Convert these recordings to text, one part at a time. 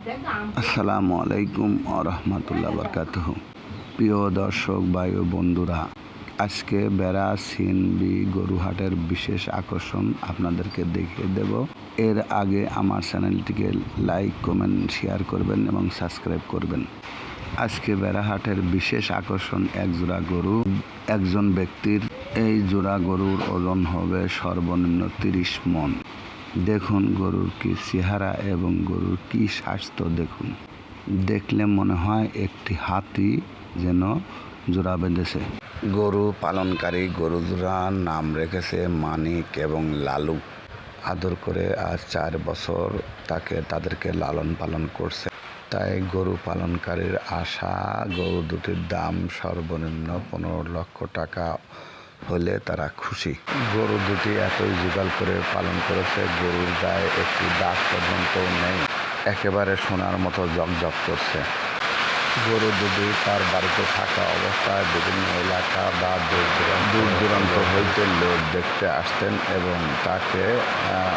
আসসালামু আলাইকুম রহমতুল্লাহ বরকাতুহ। প্রিয় দর্শক ভাই ও বন্ধুরা, আজকে বেড়া সিনবি গরুহাটের বিশেষ আকর্ষণ আপনাদেরকে দেখিয়ে দেব। এর আগে আমার চ্যানেলটিকে লাইক, কমেন্ট, শেয়ার করবেন এবং সাবস্ক্রাইব করবেন। আজকে বেড়াহাটের বিশেষ আকর্ষণ এক জোড়া গরু। একজন ব্যক্তির এই জোড়া গরুর ওজন হবে সর্বনিম্ন 30 মণ। দেখুন গরুর কি চেহারা এবং গরুর কি স্বাস্থ্য দেখুন। দেখলে মনে হয় একটি হাতি যেন জোড়া বেঁধেছে। গরু পালনকারী গরু জোড়ার নাম রেখেছে মানিক এবং লালু। আদর করে আজ 4 বছর তাদেরকে লালন পালন করছে। তাই গরু পালনকারীর আশা গরু দুটির দাম সর্বনিম্ন 15 লক্ষ টাকা হলে তারা খুশি। গরু দুটি এতই জোগাল করে পালন করেছে, গরুর গায়ে একটি দাগ পর্যন্ত নেই, একেবারে সোনার মতো জকজক করছে। গরু দুটি তার বাড়িতে থাকা অবস্থায় বিভিন্ন এলাকা বা দূর দূরান্ত হইতে লোক দেখতে আসতেন এবং তাকে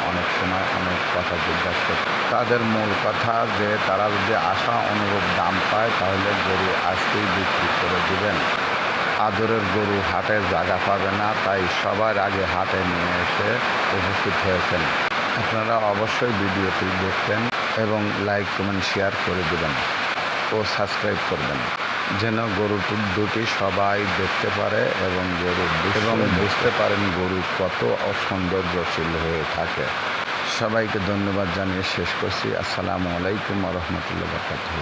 অনেক সময় অনেক কথা জিজ্ঞাসা করতেন। তাদের মূল কথা যে তারা যদি আশা অনুরূপ দাম পায় তাহলে গরু আজকেই বিক্রি করে দিবেন। আদরের গরু হাটে জায়গা পাবে না, তাই সবার আগে হাটে নিয়ে এসে উপস্থিত হয়েছেন। আপনারা অবশ্যই ভিডিওটি দেখবেন এবং লাইক, কমেন্ট, শেয়ার করে দেবেন ও সাবস্ক্রাইব করবেন, যেন গরু দুটি সবাই দেখতে পারে এবং বুঝতে পারেন গরু কত সৌন্দর্যশীল হয়ে থাকে। সবাইকে ধন্যবাদ জানিয়ে শেষ করছি। আসসালামু আলাইকুম রহমতুল্লাহ বরকাতুহ।